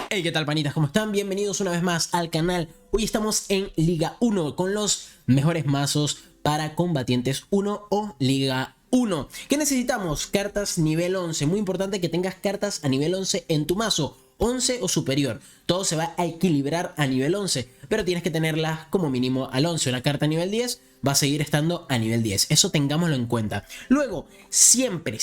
Hey, ¿qué tal, panitas? ¿Cómo están? Bienvenidos una vez más al canal. Hoy estamos en Liga 1 con los mejores mazos para combatientes 1 o Liga 1. ¿Qué necesitamos? Cartas nivel 11. Muy importante que tengas cartas a nivel 11 en tu mazo. 11 o superior. Todo se va a equilibrar a nivel 11, pero tienes que tenerlas como mínimo al 11. Una carta a nivel 10 va a seguir estando a nivel 10. Eso tengámoslo en cuenta. Luego, siempre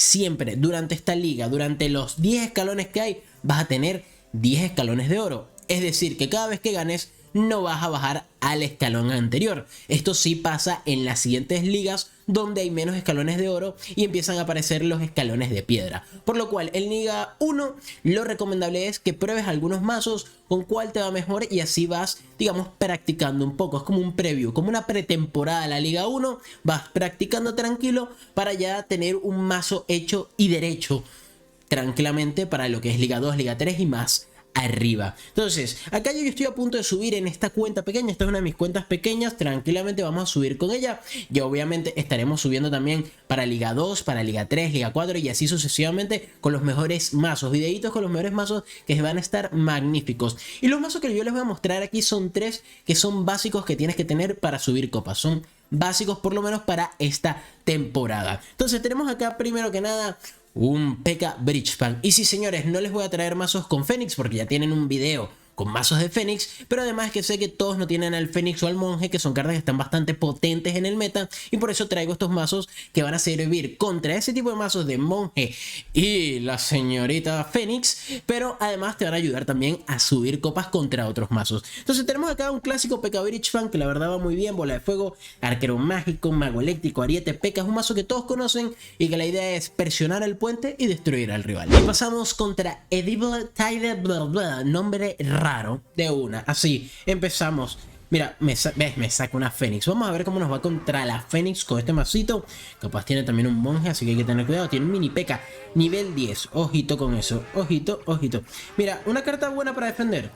durante esta liga, durante los 10 escalones que hay, vas a tener 10 escalones de oro. Es decir, que cada vez que ganes no vas a bajar al escalón anterior. Esto sí pasa en las siguientes ligas donde hay menos escalones de oro y empiezan a aparecer los escalones de piedra. Por lo cual en Liga 1 lo recomendable es que pruebes algunos mazos con cuál te va mejor y así vas, digamos, practicando un poco. Es como un preview, como una pretemporada a la Liga 1. Vas practicando tranquilo para ya tener un mazo hecho y derecho tranquilamente para lo que es Liga 2, Liga 3 y más arriba. Entonces, acá yo estoy a punto de subir en esta cuenta pequeña. Esta es una de mis cuentas pequeñas. Tranquilamente vamos a subir con ella. Y obviamente estaremos subiendo también para Liga 2, para Liga 3, Liga 4 y así sucesivamente con los mejores mazos. Videitos con los mejores mazos que van a estar magníficos. Y los mazos que yo les voy a mostrar aquí son 3 que son básicos que tienes que tener para subir copas. Son básicos por lo menos para esta temporada. Entonces tenemos acá primero que nada un P.K. Bridgespan. Y sí, señores, no les voy a traer mazos con Fénix porque ya tienen un video con mazos de Fénix, pero además que sé que todos no tienen al Fénix o al Monje, que son cartas que están bastante potentes en el meta, y por eso traigo estos mazos que van a servir contra ese tipo de mazos de Monje y la señorita Fénix, pero además te van a ayudar también a subir copas contra otros mazos. Entonces tenemos acá un clásico P.K. Bridgespan que la verdad va muy bien: bola de fuego, arquero mágico, mago eléctrico, ariete, P.K. es un mazo que todos conocen y que la idea es presionar el puente y destruir al rival. Y pasamos contra Edible Tyler, nombre raro de una. Así empezamos. Mira, me saca una Fénix. Vamos a ver cómo nos va contra la Fénix con este masito. Capaz tiene también un monje, así que hay que tener cuidado. Tiene un mini P.K. nivel 10. Ojito con eso. Ojito, ojito. Mira, una carta buena para defender.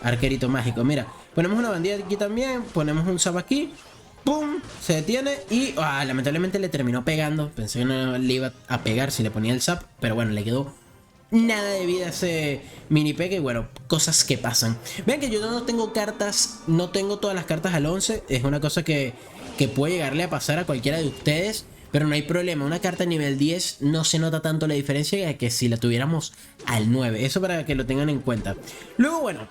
Arquerito mágico. Mira, ponemos una bandida aquí también. Ponemos un zap aquí. ¡Pum! Se detiene y lamentablemente le terminó pegando. Pensé que no le iba a pegar si le ponía el zap, pero bueno, le quedó nada de vida ese mini P.K. y bueno, cosas que pasan. Vean que yo no tengo cartas, no tengo todas las cartas al 11. Es una cosa que puede llegarle a pasar a cualquiera de ustedes, pero no hay problema. Una carta a nivel 10 no se nota tanto la diferencia que si la tuviéramos al 9. Eso para que lo tengan en cuenta. Luego, bueno,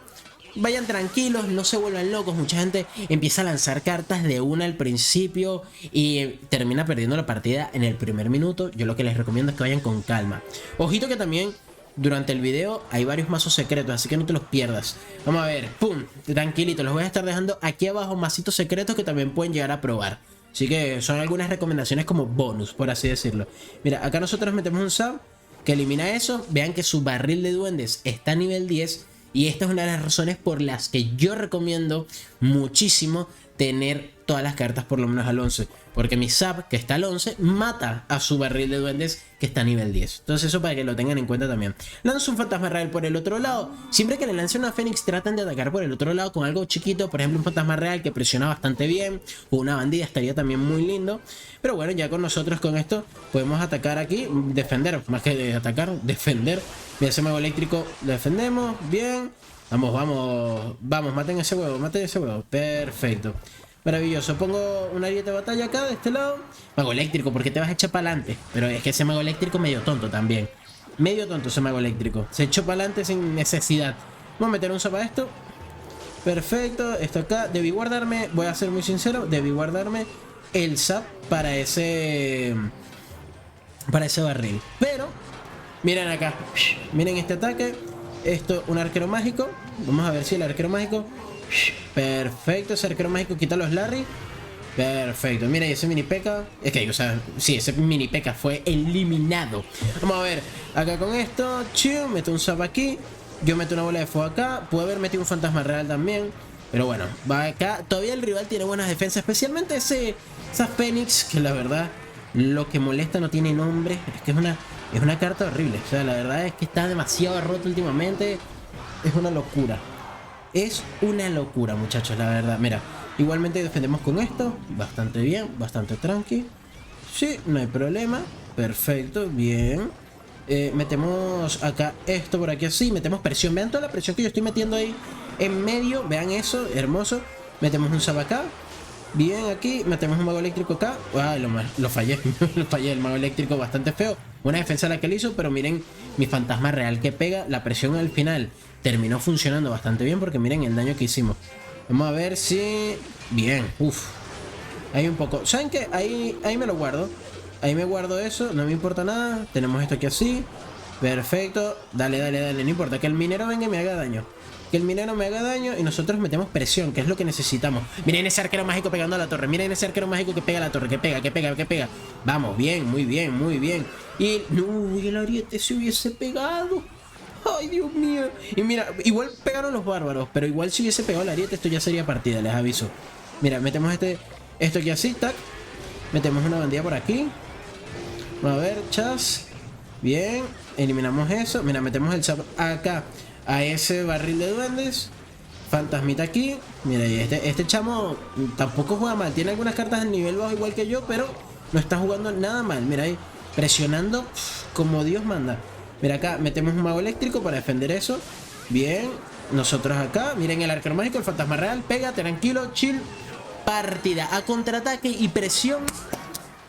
vayan tranquilos, no se vuelvan locos. Mucha gente empieza a lanzar cartas de una al principio y termina perdiendo la partida en el primer minuto. Yo lo que les recomiendo es que vayan con calma. Ojito que también durante el video hay varios mazos secretos, así que no te los pierdas. Vamos a ver, pum, tranquilito. Los voy a estar dejando aquí abajo mazitos secretos que también pueden llegar a probar. Así que son algunas recomendaciones como bonus, por así decirlo. Mira, acá nosotros metemos un sub que elimina eso. Vean que su barril de duendes está a nivel 10. Y esta es una de las razones por las que yo recomiendo muchísimo tener todas las cartas por lo menos al 11. Porque mi Zap, que está al 11, mata a su barril de duendes que está a nivel 10. Entonces eso para que lo tengan en cuenta también. Lanzo un fantasma real por el otro lado. Siempre que le lance una Fénix tratan de atacar por el otro lado con algo chiquito. Por ejemplo, un fantasma real que presiona bastante bien. O una bandida estaría también muy lindo. Pero bueno, ya con nosotros con esto podemos atacar aquí. Defender, más que atacar, defender. Mira, ese mago eléctrico lo defendemos. Bien. Vamos, vamos, vamos, maten ese huevo, maten ese huevo. Perfecto. Maravilloso. Pongo una ariete de batalla acá de este lado. Mago eléctrico, porque te vas a echar para adelante. Pero es que ese mago eléctrico medio tonto también. Medio tonto ese mago eléctrico. Se echó para adelante sin necesidad. Vamos a meter un zap a esto. Perfecto. Esto acá. Debí guardarme, voy a ser muy sincero, debí guardarme el zap para ese barril. Pero miren acá. Miren este ataque. Esto, un arquero mágico. Vamos a ver si el arquero mágico. Perfecto, ese arquero mágico quita los Larry. Perfecto, mira, y ese mini P.K. Es que, o sea, sí, ese mini P.K. fue eliminado. Vamos a ver, acá con esto, chiu, meto un zap aquí. Yo meto una bola de fuego acá. Puedo haber metido un fantasma real también. Pero bueno, va acá. Todavía el rival tiene buenas defensas, especialmente esa Fénix, que la verdad, lo que molesta no tiene nombre. Es que es una carta horrible. O sea, la verdad es que está demasiado roto últimamente. Es una locura. Es una locura, muchachos, la verdad. Mira, igualmente defendemos con esto. Bastante bien, bastante tranqui. Sí, no hay problema. Perfecto, bien. Metemos acá esto por aquí así. Metemos presión. Vean toda la presión que yo estoy metiendo ahí en medio. Vean eso, hermoso. Metemos un sab acá. Bien, aquí metemos un mago eléctrico acá. Ay, lo fallé. Lo fallé, el mago eléctrico bastante feo. Buena defensa la que le hizo, pero miren mi fantasma real que pega. La presión al final terminó funcionando bastante bien porque miren el daño que hicimos. Vamos a ver si... Bien, uff. Hay un poco... ¿Saben qué? Ahí me lo guardo. Ahí me guardo eso, no me importa nada. Tenemos esto aquí así. Perfecto. Dale, dale, dale. No importa que el minero venga y me haga daño. Que el minero me haga daño y nosotros metemos presión, que es lo que necesitamos. Miren ese arquero mágico pegando a la torre. Miren ese arquero mágico que pega a la torre. Que pega, que pega, que pega. Vamos, bien, muy bien, muy bien. Y... No, y el ariete se hubiese pegado. Ay, Dios mío. Y mira, igual pegaron los bárbaros, pero igual si hubiese pegado el ariete, esto ya sería partida, les aviso. Mira, metemos esto aquí así, tac. Metemos una bandilla por aquí. Vamos a ver, chas. Bien, eliminamos eso. Mira, metemos el zap acá a ese barril de duendes. Fantasmita aquí. Mira, y este chamo tampoco juega mal. Tiene algunas cartas de nivel bajo igual que yo, pero no está jugando nada mal. Mira ahí, presionando como Dios manda. Mira acá, metemos un mago eléctrico para defender eso. Bien, nosotros acá. Miren el arquero mágico, el fantasma real. Pega, tranquilo, chill. Partida a contraataque y presión.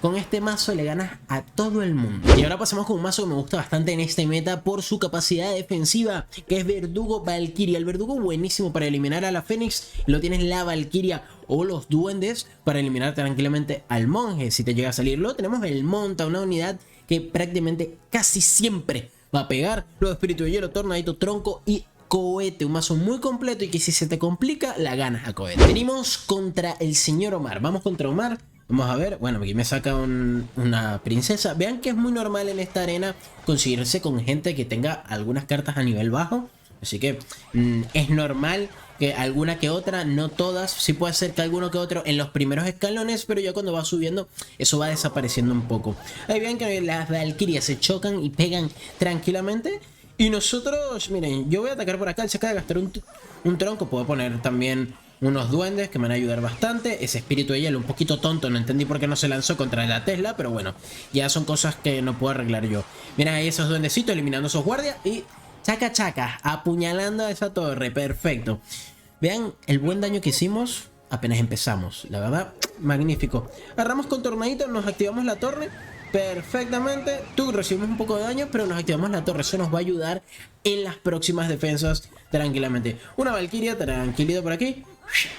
Con este mazo le ganas a todo el mundo. Y ahora pasamos con un mazo que me gusta bastante en este meta por su capacidad defensiva, que es Verdugo Valkyria. El Verdugo buenísimo para eliminar a la Fénix. Lo tienes la Valkyria o los duendes para eliminar tranquilamente al monje. Si te llega a salir, lo tenemos el monta, una unidad que prácticamente casi siempre va a pegar. Luego espíritu de hielo, tornadito, tronco y cohete, un mazo muy completo y que si se te complica la ganas a cohete. Venimos contra el señor Omar. Vamos contra Omar. Vamos a ver, bueno, aquí me saca una princesa. Vean que es muy normal en esta arena conseguirse con gente que tenga algunas cartas a nivel bajo. Así que es normal que alguna que otra, no todas. Sí puede ser que alguno que otro en los primeros escalones, pero ya cuando va subiendo eso va desapareciendo un poco. Ahí vean que las Valkyrias se chocan y pegan tranquilamente. Y nosotros, miren, yo voy a atacar por acá. Él se acaba de gastar un tronco. Puedo poner también unos duendes que me van a ayudar bastante. Ese espíritu de hielo un poquito tonto. No entendí por qué no se lanzó contra la Tesla, pero bueno, ya son cosas que no puedo arreglar yo. Miren ahí esos duendecitos eliminando esos guardias. Y chaca chaca, apuñalando a esa torre. Perfecto. Vean el buen daño que hicimos apenas empezamos. La verdad, magnífico. Agarramos con tornadito, nos activamos la torre perfectamente. Tú recibimos un poco de daño, pero nos activamos la torre. Eso nos va a ayudar en las próximas defensas tranquilamente. Una Valkyria, tranquilito por aquí.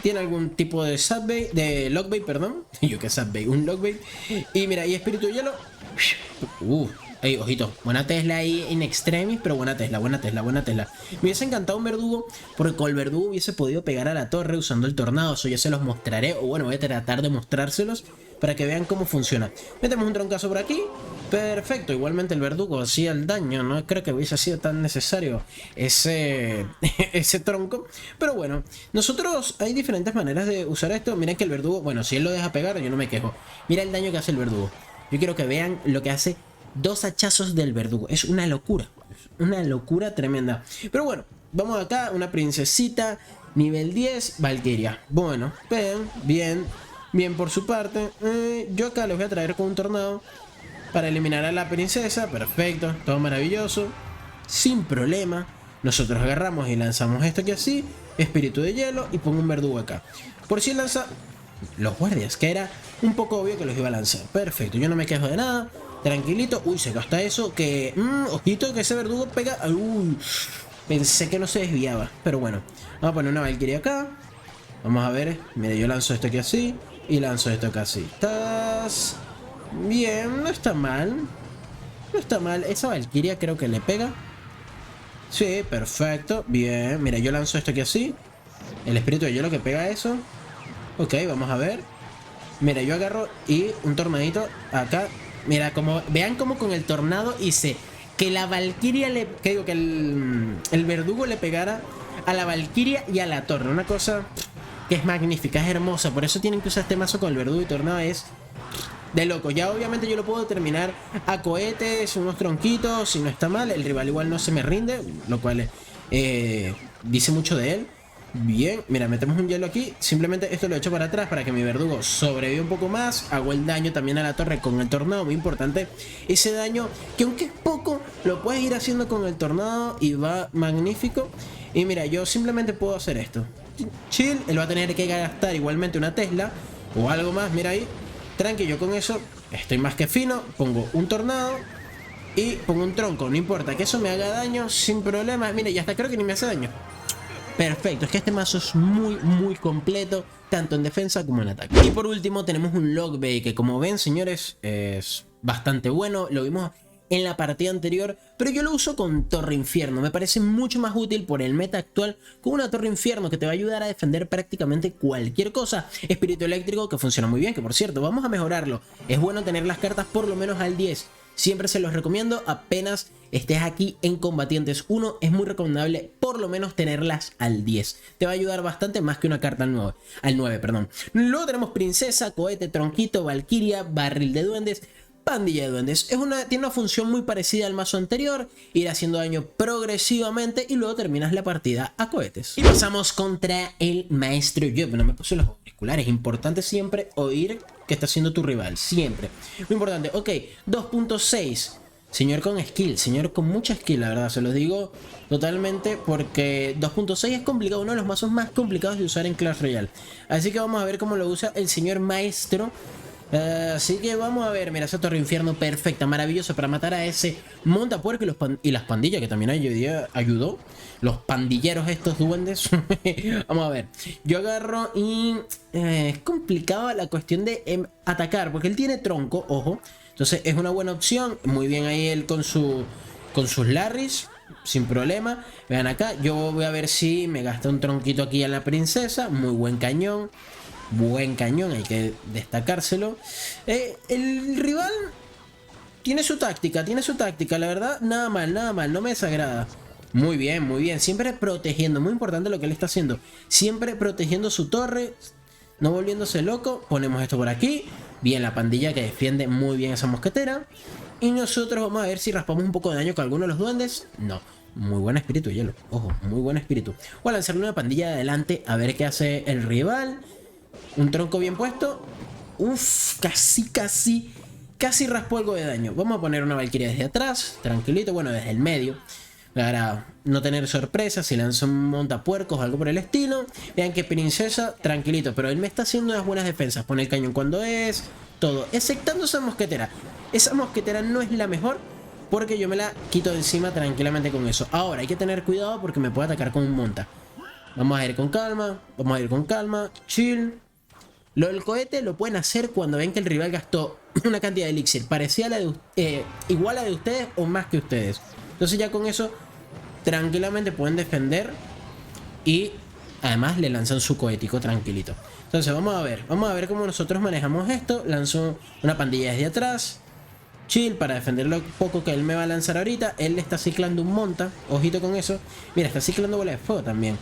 Tiene algún tipo de Sadbait, de Lockbait, perdón. Yo que Sadbait, un Lockbait. Y mira, y espíritu de hielo. Ey, ojito, buena Tesla ahí in extremis, pero buena Tesla, buena Tesla, buena Tesla. Me hubiese encantado un verdugo, porque con el verdugo hubiese podido pegar a la torre usando el tornado. Eso ya se los mostraré, o bueno, voy a tratar de mostrárselos para que vean cómo funciona. Metemos un troncazo por aquí. Perfecto, igualmente el verdugo hacía el daño. No creo que hubiese sido tan necesario ese tronco. Pero bueno, nosotros hay diferentes maneras de usar esto. Miren que el verdugo, bueno, si él lo deja pegar, yo no me quejo. Mira el daño que hace el verdugo. Yo quiero que vean lo que hace dos hachazos del verdugo. Es una locura tremenda. Pero bueno, vamos acá, una princesita, nivel 10, Valkyria. Bueno, bien por su parte. Yo acá les voy a traer con un tornado para eliminar a la princesa. Perfecto, todo maravilloso, sin problema. Nosotros agarramos y lanzamos esto aquí así, espíritu de hielo, y pongo un verdugo acá. Por si lanza los guardias, que era un poco obvio que los iba a lanzar. Perfecto, yo no me quejo de nada. Tranquilito. Uy, se gasta eso. Que... ojito que ese verdugo pega. Uy, pensé que no se desviaba. Pero bueno, vamos a poner una Valkyria acá. Vamos a ver. Mira, yo lanzo esto aquí así. Y lanzo esto acá así. ¡Tas! Bien, no está mal. No está mal. Esa Valkyria creo que le pega. Sí, perfecto. Bien, mira, yo lanzo esto aquí así. El espíritu de hielo que pega eso. Ok, vamos a ver. Mira, yo agarro y un tornadito acá. Mira, como vean como con el tornado hice que la Valkyria que el verdugo le pegara a la Valkyria y a la torre. Una cosa que es magnífica, es hermosa. Por eso tienen que usar este mazo con el verdugo y tornado. Es de loco. Ya obviamente yo lo puedo terminar a cohetes, unos tronquitos, si no está mal. El rival igual no se me rinde, lo cual dice mucho de él. Bien, mira, metemos un hielo aquí. Simplemente esto lo he hecho para atrás para que mi verdugo sobreviva un poco más. Hago el daño también a la torre con el tornado, muy importante. Ese daño que aunque es poco, poco lo puedes ir haciendo con el tornado y va magnífico. Y mira, yo simplemente puedo hacer esto. Chill, él va a tener que gastar igualmente una Tesla o algo más, mira ahí. Tranqui, yo con eso estoy más que fino. Pongo un tornado y pongo un tronco, no importa que eso me haga daño sin problemas. Mira, ya hasta creo que ni me hace daño. Perfecto, es que este mazo es muy completo, tanto en defensa como en ataque. Y por último tenemos un Lockbait que, como ven, señores, es bastante bueno. Lo vimos en la partida anterior, pero yo lo uso con Torre Infierno. Me parece mucho más útil por el meta actual con una Torre Infierno que te va a ayudar a defender prácticamente cualquier cosa. Espíritu Eléctrico, que funciona muy bien, que por cierto, vamos a mejorarlo. Es bueno tener las cartas por lo menos al 10. Siempre se los recomiendo, apenas estés aquí en Combatientes 1, es muy recomendable por lo menos tenerlas al 10. Te va a ayudar bastante más que una carta al 9, perdón. Luego tenemos Princesa, Cohete, Tronquito, Valquiria, Barril de Duendes, Pandilla de Duendes. Tiene una función muy parecida al mazo anterior, ir haciendo daño progresivamente y luego terminas la partida a cohetes. Y pasamos contra el Maestro Yo. No me puse los auriculares, importante siempre oír que está haciendo tu rival, siempre. Muy importante, ok, 2.6. Señor con skill, señor con mucha skill, la verdad, se los digo totalmente porque 2.6 es complicado, uno de los mazos más complicados de usar en Clash Royale. Así que vamos a ver cómo lo usa el señor Maestro. Así que vamos a ver, mira, esa Torre Infierno perfecta, maravillosa para matar a ese montapuerco y las pandillas que también ayudó. Los pandilleros estos duendes. Vamos a ver, yo agarro y es complicado la cuestión de atacar, porque él tiene tronco, ojo. Entonces es una buena opción, muy bien ahí él con sus Larrys, sin problema. Vean acá, yo voy a ver si me gasta un tronquito aquí a la princesa, muy buen cañón. Buen cañón, hay que destacárselo. El rival tiene su táctica, la verdad, nada mal, no me desagrada. Muy bien, siempre protegiendo, muy importante lo que él está haciendo. Siempre protegiendo su torre, no volviéndose loco. Ponemos esto por aquí, bien la pandilla que defiende muy bien esa mosquetera. Y nosotros vamos a ver si raspamos un poco de daño con alguno de los duendes. No, muy buen espíritu hielo, ojo, muy buen espíritu. Voy a lanzarle una pandilla de adelante a ver qué hace el rival. Un tronco bien puesto. Uff, casi raspó algo de daño. Vamos a poner una Valquiria desde atrás, tranquilito, bueno, desde el medio, para no tener sorpresas. Si lanza un montapuercos o algo por el estilo. Vean que princesa, tranquilito, pero él me está haciendo unas buenas defensas. Pone el cañón cuando es, todo, exceptando esa mosquetera. Esa mosquetera no es la mejor, porque yo me la quito de encima tranquilamente con eso. Ahora hay que tener cuidado porque me puede atacar con un monta. Vamos a ir con calma, chill. Lo del cohete lo pueden hacer cuando ven que el rival gastó una cantidad de elixir parecida a la de igual a la de ustedes o más que ustedes. Entonces ya con eso tranquilamente pueden defender y además le lanzan su cohético tranquilito. Entonces vamos a ver cómo nosotros manejamos esto. Lanzo una pandilla desde atrás, chill, para defender lo poco que él me va a lanzar ahorita. Él le está ciclando un monta, ojito con eso. Mira, está ciclando bola de fuego también.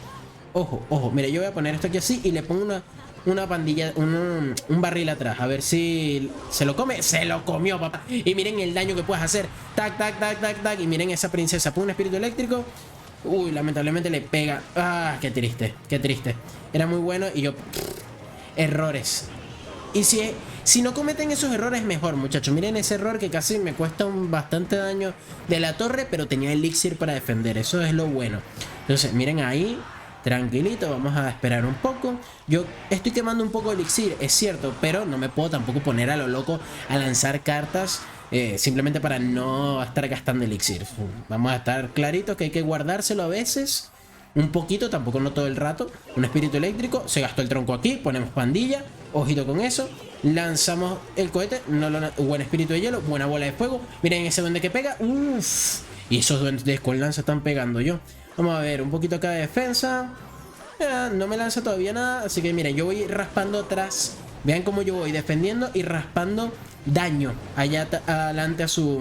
Ojo, mira, yo voy a poner esto aquí así y le pongo una pandilla, un barril atrás. A ver si se lo come. Se lo comió, papá. Y miren el daño que puedes hacer. Tac. Y miren esa princesa. Pone un espíritu eléctrico. Uy, lamentablemente le pega. Ah, qué triste. Era muy bueno y yo... errores. Y si no cometen esos errores, mejor, muchachos. Miren ese error que casi me cuesta bastante daño de la torre, pero tenía elixir para defender. Eso es lo bueno. Entonces, miren ahí... tranquilito, vamos a esperar un poco. Yo estoy quemando un poco de elixir, es cierto, pero no me puedo tampoco poner a lo loco a lanzar cartas simplemente para no estar gastando elixir. Vamos a estar claritos que hay que guardárselo a veces, un poquito, tampoco no todo el rato. Un espíritu eléctrico, se gastó el tronco aquí, ponemos pandilla, ojito con eso. Lanzamos el cohete, buen espíritu de hielo, buena bola de fuego. Miren ese duende que pega, uff. Y esos duendes con lanza están pegando yo. Vamos a ver, un poquito acá de defensa. No me lanza todavía nada. Así que miren, yo voy raspando atrás. Vean cómo yo voy defendiendo y raspando daño allá adelante a su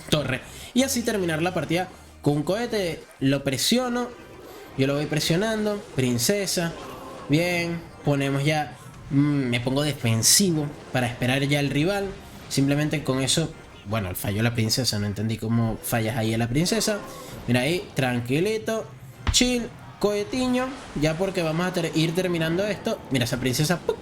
torre. Y así terminar la partida con un cohete. Lo presiono. Yo lo voy presionando. Princesa. Bien. Ponemos ya... me pongo defensivo para esperar ya al rival. Simplemente con eso... bueno, falló la princesa, no entendí cómo fallas ahí a la princesa. Mira ahí, tranquilito, chill, cohetiño. Ya porque vamos a ir terminando esto. Mira esa princesa, ¡puc!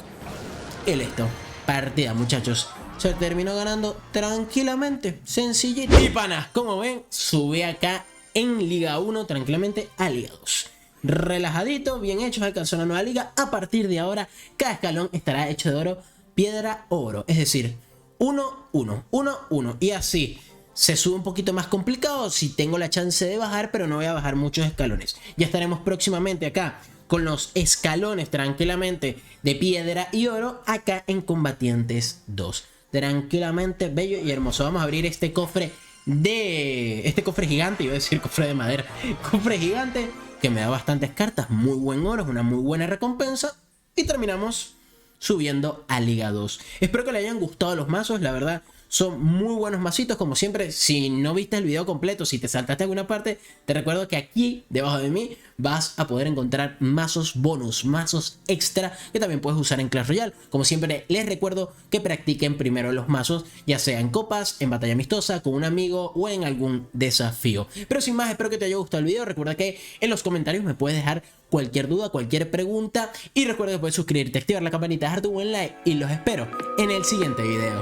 Y listo, partida, muchachos. se terminó ganando tranquilamente, sencillito. Y panas, como ven, subí acá en Liga 1 tranquilamente a Liga 2. Relajadito, bien hecho, alcanzó una nueva liga. A partir de ahora, cada escalón estará hecho de oro, piedra o oro. Es decir, 1, 1, 1, 1. Y así se sube un poquito más complicado si tengo la chance de bajar, pero no voy a bajar muchos escalones. Ya estaremos próximamente acá con los escalones tranquilamente de piedra y oro acá en Combatientes 2. Tranquilamente, bello y hermoso. Vamos a abrir este cofre gigante, iba a decir cofre de madera. Cofre gigante que me da bastantes cartas, muy buen oro, es una muy buena recompensa. Y terminamos subiendo a Liga 2. Espero que les hayan gustado los mazos, la verdad. Son muy buenos mazitos, como siempre. Si no viste el video completo, si te saltaste alguna parte, te recuerdo que aquí, debajo de mí, vas a poder encontrar mazos bonus, mazos extra, que también puedes usar en Clash Royale. Como siempre, les recuerdo que practiquen primero los mazos, ya sea en copas, en batalla amistosa, con un amigo o en algún desafío. Pero sin más, espero que te haya gustado el video. Recuerda que en los comentarios me puedes dejar cualquier duda, cualquier pregunta. Y recuerda que puedes suscribirte, activar la campanita, dejar tu buen like. Y los espero en el siguiente video.